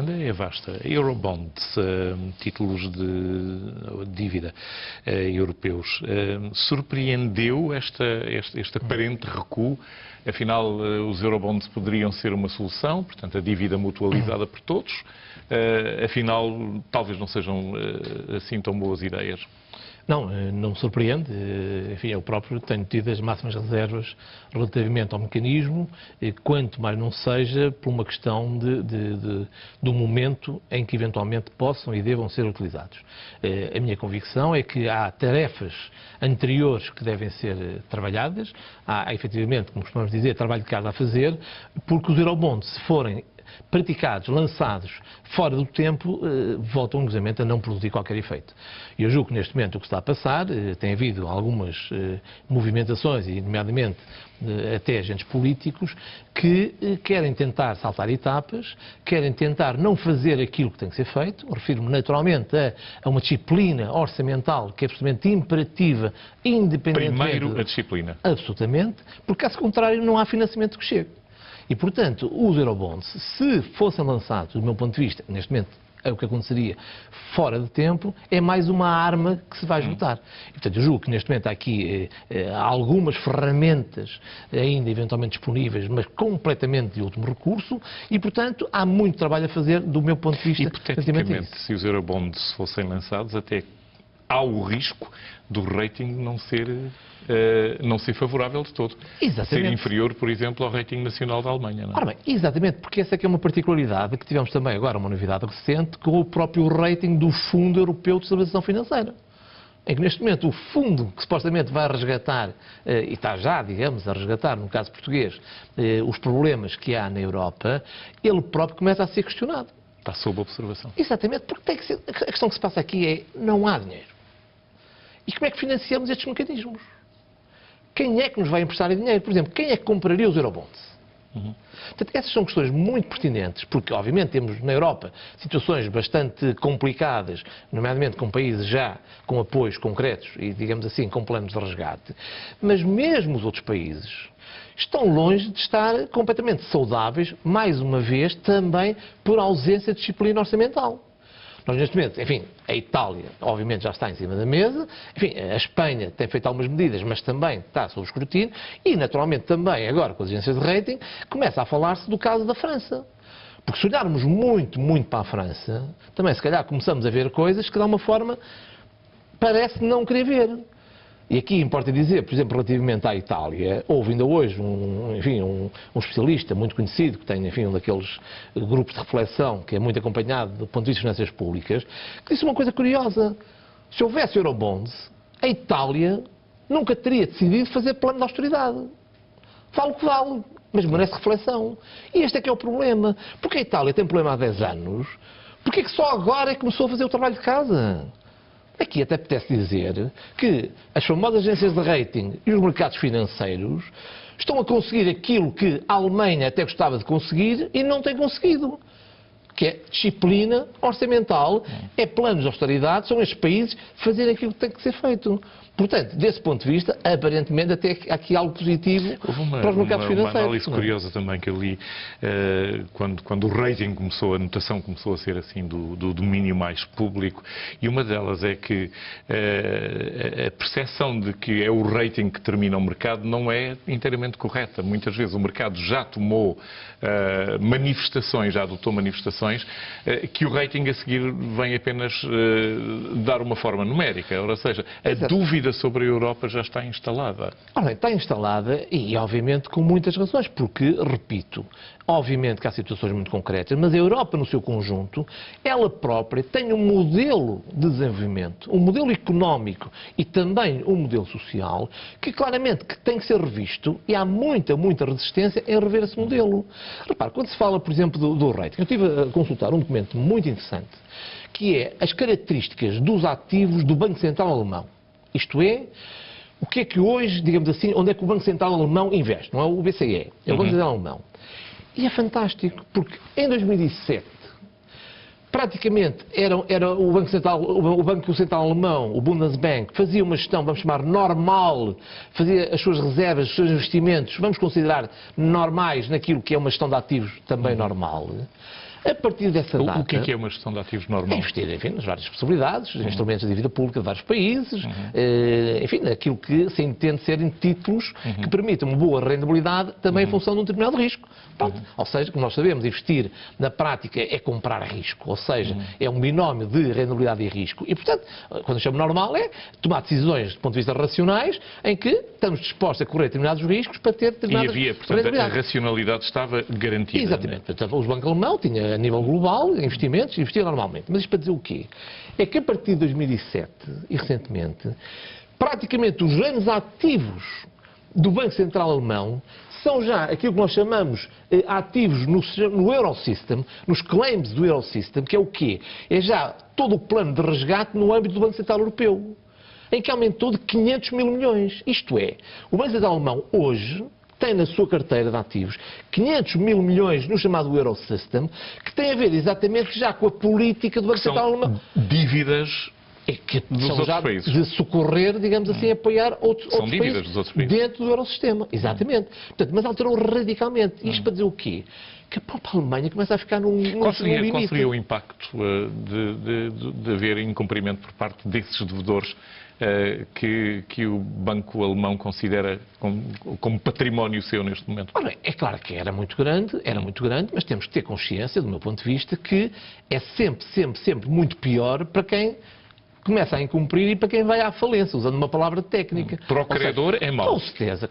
grande é vasta. Eurobonds, títulos de dívida europeus. Surpreendeu este aparente recuo? Afinal, os Eurobonds poderiam ser uma solução, portanto, a dívida mutualizada por todos. Afinal, talvez não sejam assim tão boas ideias. Não, não me surpreende. Enfim, eu próprio tenho tido as máximas reservas relativamente ao mecanismo, quanto mais não seja por uma questão do momento em que eventualmente possam e devam ser utilizados. A minha convicção é que há tarefas anteriores que devem ser trabalhadas, há efetivamente, como costumamos dizer, trabalho de casa a fazer, porque os Eurobonds, se forem praticados, lançados fora do tempo, voltam inclusivamente a não produzir qualquer efeito. E eu julgo que neste momento o que está a passar, tem havido algumas movimentações, e nomeadamente até agentes políticos, que querem tentar saltar etapas, querem tentar não fazer aquilo que tem que ser feito. Refiro-me naturalmente a uma disciplina orçamental que é absolutamente imperativa, independentemente... Primeiro a disciplina. Absolutamente, porque caso contrário não há financiamento que chegue. E, portanto, os Eurobonds, se fossem lançados, do meu ponto de vista, neste momento é o que aconteceria fora de tempo, é mais uma arma que se vai esgotar. E, portanto, eu julgo que neste momento há aqui algumas ferramentas ainda eventualmente disponíveis, mas completamente de último recurso, e, portanto, há muito trabalho a fazer do meu ponto de vista. Hipoteticamente, se os Eurobonds fossem lançados, até há o risco do rating não ser favorável de todo. Exatamente. Ser inferior, por exemplo, ao rating nacional da Alemanha. Não é? Ora bem, exatamente, porque essa é que é uma particularidade que tivemos também agora, uma novidade recente, com o próprio rating do Fundo Europeu de Estabilização Financeira. Em que neste momento o fundo que supostamente vai resgatar, e está já, digamos, a resgatar, no caso português, os problemas que há na Europa, ele próprio começa a ser questionado. Está sob observação. Exatamente, porque tem que ser, a questão que se passa aqui é, não há dinheiro. E como é que financiamos estes mecanismos? Quem é que nos vai emprestar dinheiro? Por exemplo, quem é que compraria os Eurobonds? Portanto, essas são questões muito pertinentes, porque, obviamente, temos na Europa situações bastante complicadas, nomeadamente com países já com apoios concretos e, digamos assim, com planos de resgate, mas mesmo os outros países estão longe de estar completamente saudáveis, mais uma vez, também por ausência de disciplina orçamental. Nós, neste momento, enfim, a Itália, obviamente, já está em cima da mesa, enfim, a Espanha tem feito algumas medidas, mas também está sob escrutínio, e, naturalmente, também, agora, com as agências de rating, começa a falar-se do caso da França. Porque se olharmos muito, muito para a França, também, se calhar, começamos a ver coisas que, de alguma forma, parece não querer ver. E aqui importa dizer, por exemplo, relativamente à Itália, houve ainda hoje um especialista muito conhecido, que tem, enfim, um daqueles grupos de reflexão, que é muito acompanhado do ponto de vista das finanças públicas, que disse uma coisa curiosa. Se houvesse Eurobonds, a Itália nunca teria decidido fazer plano de austeridade. Vale o que vale, mas merece reflexão. E este é que é o problema. Porque a Itália tem problema há 10 anos, porque é que só agora é que começou a fazer o trabalho de casa? Aqui até apetece dizer que as famosas agências de rating e os mercados financeiros estão a conseguir aquilo que a Alemanha até gostava de conseguir e não tem conseguido, que é disciplina orçamental, é planos de austeridade, são estes países fazerem aquilo que tem que ser feito. Portanto, desse ponto de vista, aparentemente até há aqui algo positivo para os mercados financeiros. Uma análise curiosa também que eu li, quando o rating começou, a notação começou a ser assim do domínio mais público, e uma delas é que a percepção de que é o rating que termina o mercado não é inteiramente correta. Muitas vezes o mercado já tomou manifestações, já adotou manifestações, que o rating a seguir vem apenas dar uma forma numérica, ou seja, a dúvida sobre a Europa já está instalada. Ora bem, está instalada e, obviamente, com muitas razões, porque, repito, obviamente que há situações muito concretas, mas a Europa, no seu conjunto, ela própria tem um modelo de desenvolvimento, um modelo económico e também um modelo social, que claramente que tem que ser revisto e há muita, muita resistência em rever esse modelo. Repare, quando se fala, por exemplo, do rating, eu estive a consultar um documento muito interessante, que é as características dos ativos do Banco Central Alemão. Isto é, o que é que hoje, digamos assim, onde é que o Banco Central Alemão investe? Não é o BCE, é o Banco Central Alemão. E é fantástico, porque em 2007, praticamente era o Banco Central Alemão, o Bundesbank, fazia uma gestão, vamos chamar, normal, fazia as suas reservas, os seus investimentos, vamos considerar normais naquilo que é uma gestão de ativos também normal. A partir dessa data... O que é uma gestão de ativos normal? É investir, enfim, nas várias possibilidades, instrumentos de dívida pública de vários países, enfim, aquilo que se entende serem títulos que permitam uma boa rentabilidade também em função de um determinado risco. Pronto. Ou seja, como nós sabemos, investir na prática é comprar risco, ou seja, é um binómio de rentabilidade e risco. E, portanto, quando eu chamo normal é tomar decisões do ponto de vista racionais em que estamos dispostos a correr determinados riscos para ter determinadas rentabilidades. E havia, portanto, a racionalidade estava garantida. Exatamente. Portanto, o Banco Alemão tinha, a nível global, investimentos, investia normalmente. Mas isto para dizer o quê? É que a partir de 2007 e recentemente, praticamente os grandes ativos do Banco Central Alemão são já aquilo que nós chamamos ativos no Eurosystem, nos claims do Eurosystem, que é o quê? É já todo o plano de resgate no âmbito do Banco Central Europeu, em que aumentou de 500 mil milhões. Isto é, o Banco Central Alemão hoje tem na sua carteira de ativos 500 mil milhões no chamado Eurosystem, que tem a ver exatamente já com a política do Banco Central Alemão. Dívidas que dos são outros já países. de socorrer, digamos assim, apoiar outros dívidas países dos outros países dentro do Eurosistema. Exatamente. Portanto, mas alterou radicalmente. Isto para dizer o quê? Que a própria Alemanha começa a ficar num limite. Qual seria o impacto de haver incumprimento por parte desses devedores que o Banco Alemão considera como património seu neste momento? Ora bem, é claro que era muito grande, mas temos que ter consciência, do meu ponto de vista, que é sempre muito pior para quem começa a incumprir e para quem vai à falência, usando uma palavra técnica. Para o credor é mau.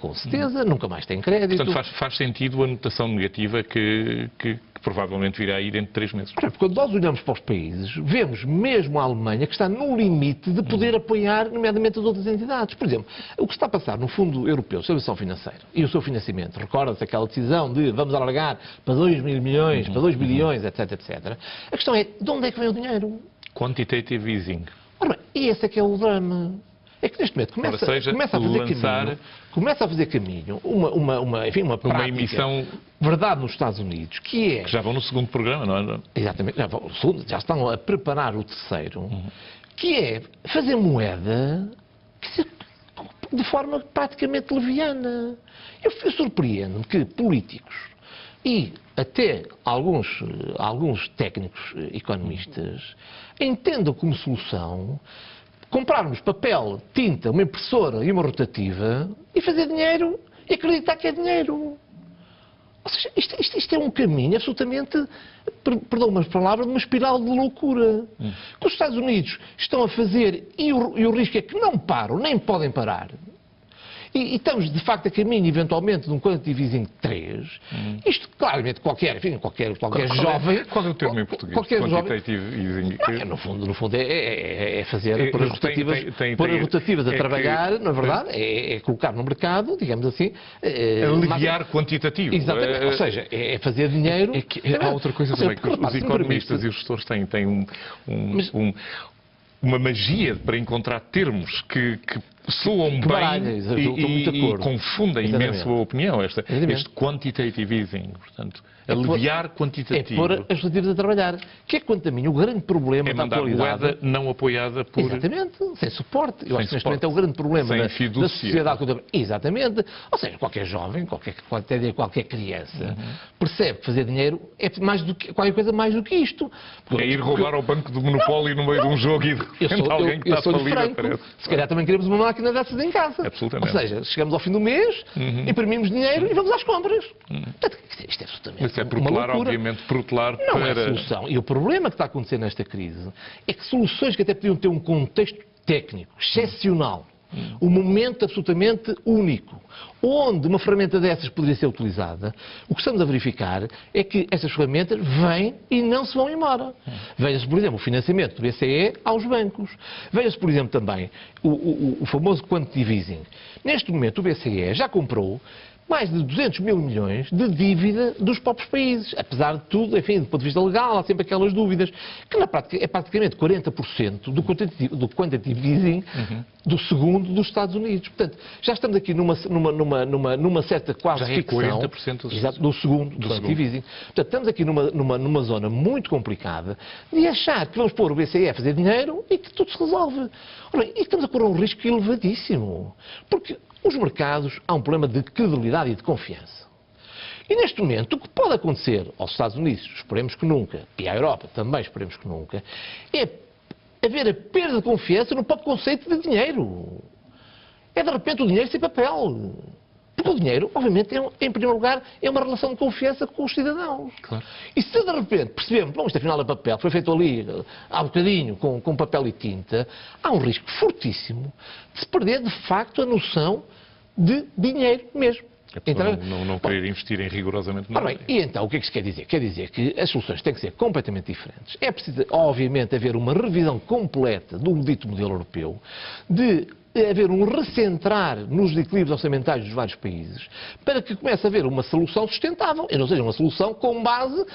Com certeza, nunca mais tem crédito. Portanto, faz sentido a notação negativa que provavelmente virá aí dentro de 3 meses. Porque quando nós olhamos para os países, vemos mesmo a Alemanha que está no limite de poder apoiar, nomeadamente, as outras entidades. Por exemplo, o que está a passar no Fundo Europeu de Estabilização Financeira e o seu financiamento, recorda-se aquela decisão de vamos alargar para 2 mil milhões, para 2 bilhões, etc, etc. A questão é, de onde é que vem o dinheiro? Quantitative easing. Ora, e esse é que é o drama. É que neste momento começa a fazer caminho uma prática, emissão, verdade, nos Estados Unidos, que já vão no segundo programa, não é? Exatamente, já estão a preparar o terceiro, que é fazer moeda de forma praticamente leviana. Eu surpreendo-me que políticos e até alguns técnicos economistas entendam como solução comprarmos papel, tinta, uma impressora e uma rotativa e fazer dinheiro e acreditar que é dinheiro. Ou seja, isto é um caminho absolutamente, perdão umas palavras, de uma espiral de loucura. Que os Estados Unidos estão a fazer e o risco é que não param, nem podem parar. E estamos, de facto, a caminho, eventualmente, de um quantitative easing 3. Isto, claramente, qualquer jovem... Qual é o termo em português? Quantitative easing? No fundo é fazer... Pôr as rotativas a trabalhar, na verdade, é colocar no mercado, digamos assim... Aliviar quantitativo. Exatamente. Ou seja, é fazer dinheiro... Há outra coisa também, que os economistas e os gestores têm uma magia para encontrar termos que soam bem e confundem imenso a opinião. Este quantitative easing, portanto, aliviar quantitativo. É pôr as rotativas a trabalhar. Que é, quanto a mim, o grande problema da atualidade... moeda não apoiada por... Exatamente, sem suporte. Eu acho que neste momento é o grande problema da sociedade contemporânea. Exatamente. Ou seja, qualquer jovem, qualquer criança, percebe que fazer dinheiro é qualquer coisa mais do que isto. É ir roubar ao banco do monopólio no meio de um jogo e de repente alguém que está falido aparece. Se calhar também queremos uma máquina dessas em casa. Absolutamente. Ou seja, chegamos ao fim do mês, imprimimos dinheiro e vamos às compras. Portanto, isto é absolutamente isso é protelar, obviamente, protelar não para... é solução. E o problema que está a acontecer nesta crise é que soluções que até podiam ter um contexto técnico excepcional, um momento absolutamente único, onde uma ferramenta dessas poderia ser utilizada, o que estamos a verificar é que essas ferramentas vêm e não se vão embora. Veja-se, por exemplo, o financiamento do BCE aos bancos. Veja-se, por exemplo, também o famoso quantitative easing. Neste momento, o BCE já comprou mais de 200 mil milhões de dívida dos próprios países. Apesar de tudo, enfim, do ponto de vista legal, há sempre aquelas dúvidas, que na prática é praticamente 40% do quantitative easing do segundo dos Estados Unidos. Portanto, já estamos aqui numa certa quase ficção 40% do segundo do quantitative easing. Portanto, estamos aqui numa zona muito complicada de achar que vamos pôr o BCE a fazer dinheiro e que tudo se resolve. Ora, e estamos a correr um risco elevadíssimo. Porque os mercados, há um problema de credibilidade e de confiança. E neste momento, o que pode acontecer aos Estados Unidos, esperemos que nunca, e à Europa também esperemos que nunca, é haver a perda de confiança no próprio conceito de dinheiro. É de repente o dinheiro sem papel. Porque o dinheiro, obviamente, em primeiro lugar, é uma relação de confiança com os cidadãos. Claro. E se de repente percebemos, bom, isto afinal é papel, foi feito ali há bocadinho com papel e tinta, há um risco fortíssimo de se perder de facto a noção de dinheiro mesmo. A pessoa não querer investir em rigorosamente nada. Bem, e então, o que é que isto quer dizer? Quer dizer que as soluções têm que ser completamente diferentes. É preciso, obviamente, haver uma revisão completa do dito modelo europeu, de haver um recentrar nos equilíbrios orçamentais dos vários países, para que comece a haver uma solução sustentável, e não seja uma solução com base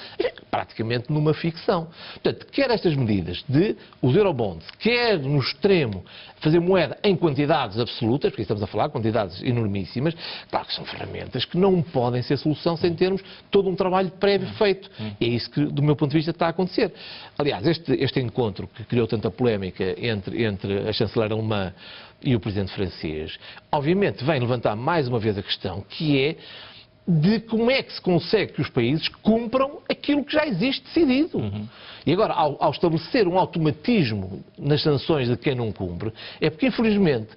praticamente numa ficção. Portanto, quer estas medidas de os eurobonds, quer no extremo fazer moeda em quantidades absolutas, porque estamos a falar de quantidades enormíssimas, claro que são ferramentas que não podem ser solução sem termos todo um trabalho prévio feito. E é isso que, do meu ponto de vista, está a acontecer. Aliás, este encontro que criou tanta polémica entre a chanceler alemã e o presidente francês, obviamente vem levantar mais uma vez a questão, que é de como é que se consegue que os países cumpram aquilo que já existe decidido. E agora, ao estabelecer um automatismo nas sanções de quem não cumpre, é porque, infelizmente,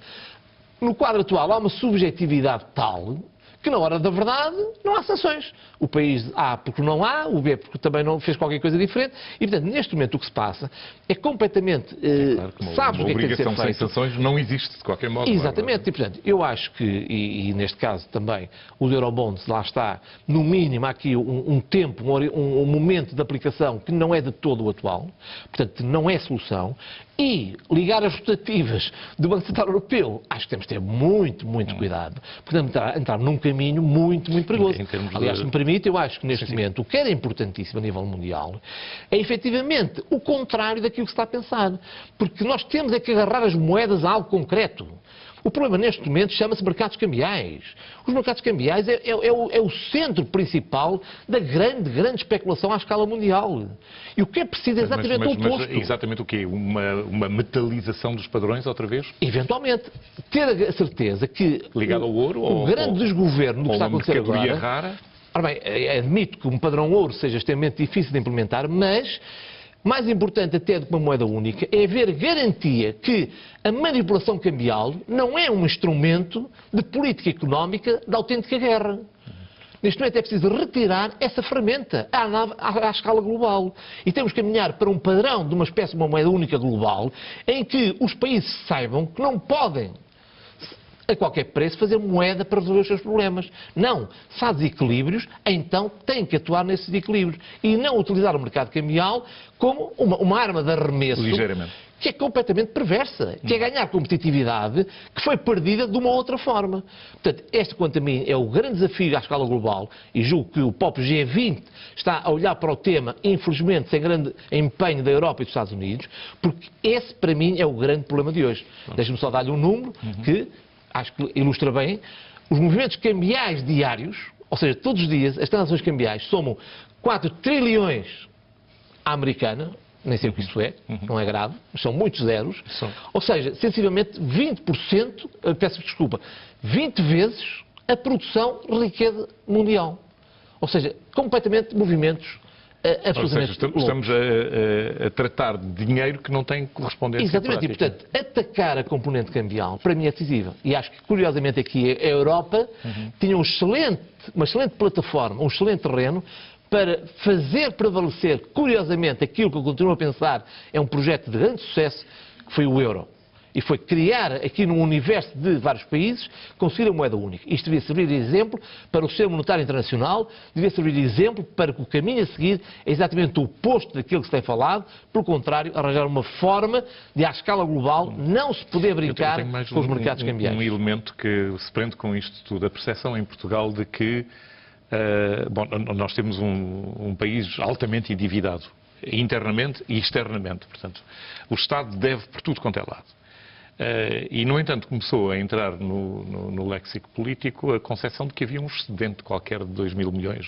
no quadro atual há uma subjetividade tal que na hora da verdade não há sanções. O país A porque não há, o B porque também não fez qualquer coisa diferente, e portanto neste momento o que se passa é completamente... Claro que sabes o que é que tem que ser feito. obrigação sem sanções não existe de qualquer modo. Exatamente, e portanto eu acho que, e neste caso também, os eurobonds, lá está, no mínimo há aqui um tempo, um momento de aplicação que não é de todo o atual, portanto não é solução, e ligar as rotativas do Banco Central Europeu, acho que temos de ter muito cuidado, porque entrar num caminho muito perigoso. Aliás, se me permite, eu acho que neste momento o que era importantíssimo a nível mundial é efetivamente o contrário daquilo que se está a pensar. Porque nós temos é que agarrar as moedas a algo concreto. O problema neste momento chama-se mercados cambiais. Os mercados cambiais é o centro principal da grande especulação à escala mundial. E o que é preciso é exatamente o oposto. Mas exatamente o quê? Uma metalização dos padrões outra vez? Eventualmente. Ter a certeza que ligado ao ouro, o grande desgoverno do que está a acontecer agora... rara? Ora bem, admito que um padrão ouro seja extremamente difícil de implementar, mas mais importante até do que uma moeda única é haver garantia que a manipulação cambial não é um instrumento de política económica de autêntica guerra. Neste momento é preciso retirar essa ferramenta à escala global. E temos que caminhar para um padrão de uma espécie de uma moeda única global em que os países saibam que não podem a qualquer preço fazer moeda para resolver os seus problemas. Não. Se há desequilíbrios, então tem que atuar nesses desequilíbrios. E não utilizar o mercado cambial como uma arma de arremesso que é completamente perversa, que é ganhar competitividade que foi perdida de uma outra forma. Portanto, este, quanto a mim, é o grande desafio à escala global, e julgo que o próprio G20 está a olhar para o tema, infelizmente, sem grande empenho da Europa e dos Estados Unidos, porque esse, para mim, é o grande problema de hoje. Deixe-me só dar-lhe um número que acho que ilustra bem. Os movimentos cambiais diários, ou seja, todos os dias, as transações cambiais somam 4 trilhões à americana, nem sei o que isso é, não é grave, mas são muitos zeros. Ou seja, sensivelmente 20%, peço desculpa, 20 vezes a produção de riqueza mundial. Ou seja, completamente movimentos absolutamente loucos. Estamos a tratar de dinheiro que não tem correspondência. Exatamente, prática. E portanto, atacar a componente cambial, para mim é decisiva. E acho que, curiosamente, aqui a Europa tinha uma excelente plataforma, um excelente terreno, para fazer prevalecer, curiosamente, aquilo que eu continuo a pensar é um projeto de grande sucesso, que foi o euro. E foi criar aqui num universo de vários países, conseguir a moeda única. Isto devia servir de exemplo para o Sistema Monetário Internacional, devia servir de exemplo para que o caminho a seguir é exatamente o oposto daquilo que se tem falado, pelo contrário, arranjar uma forma de, à escala global, não se poder brincar com os mercados cambiais. Um elemento que se prende com isto tudo, a percepção em Portugal de que nós temos um país altamente endividado, internamente e externamente. Portanto, o Estado deve por tudo quanto é lado. E, no entanto, começou a entrar no léxico político a concepção de que havia um excedente qualquer de 2 mil milhões.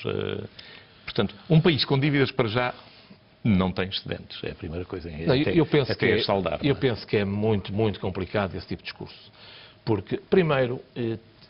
Portanto, um país com dívidas para já não tem excedentes. É a primeira coisa. Eu penso que é muito complicado esse tipo de discurso. Porque, primeiro,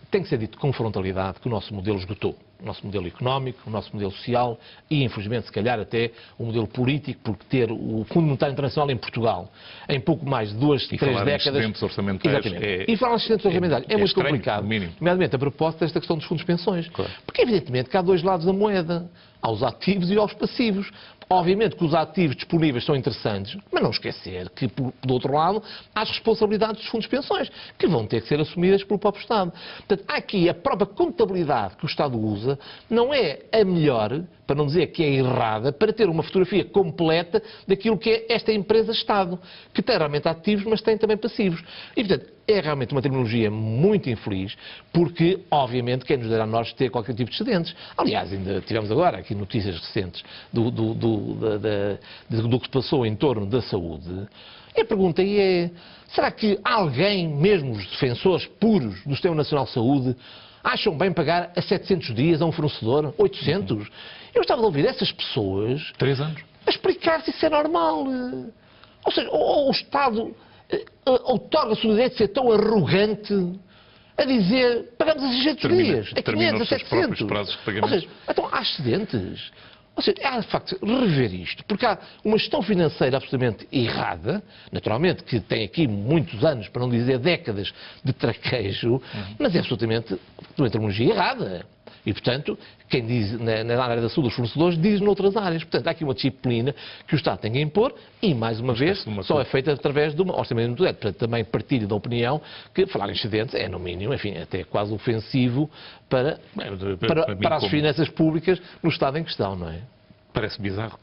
tem que ser dito com frontalidade que o nosso modelo esgotou. o nosso modelo económico, o nosso modelo social e, infelizmente, se calhar até o modelo político, porque ter o Fundo Monetário Internacional em Portugal em pouco mais de 2, 3 falar em décadas... excedentes orçamentários Exatamente. E falar em excedentes orçamentários é muito estranho, complicado. no mínimo. Nomeadamente a propósito desta questão dos fundos de pensões. Claro. Porque, evidentemente, que há dois lados da moeda. Há os ativos e aos passivos. Obviamente que os ativos disponíveis são interessantes, mas não esquecer que, do outro lado, há as responsabilidades dos fundos de pensões, que vão ter que ser assumidas pelo próprio Estado. Portanto, aqui a própria contabilidade que o Estado usa não é a melhor, para não dizer que é errada, para ter uma fotografia completa daquilo que é esta empresa-Estado, que tem realmente ativos, mas tem também passivos. E, portanto, é realmente uma terminologia muito infeliz, porque, obviamente, quem nos dará a nós ter qualquer tipo de excedentes. Aliás, ainda tivemos agora aqui notícias recentes do que se passou em torno da saúde. E a pergunta aí é, será que alguém, mesmo os defensores puros do Sistema Nacional de Saúde, acham bem pagar a 700 dias a um fornecedor? 800? Eu estava a ouvir essas pessoas... 3 anos. A explicar se isso é normal. Ou seja, o Estado outorga-se o direito de ser tão arrogante a dizer pagamos a 600 dias, a 500, a 700. Prazos de pagamento. Ou seja, então há excedentes. Ou seja, há de facto rever isto, porque há uma gestão financeira absolutamente errada, naturalmente que tem aqui muitos anos, para não dizer décadas, de traquejo, mas é absolutamente uma terminologia errada. E, portanto, quem diz na área da saúde dos fornecedores, diz noutras áreas. Portanto, há aqui uma disciplina que o Estado tem que impor e, mais uma vez, só é feita através de uma orçamento de crédito. Portanto, também partilho da opinião que falar em excedentes é, no mínimo, enfim, até quase ofensivo para as finanças públicas no Estado em questão, não é? Parece bizarro.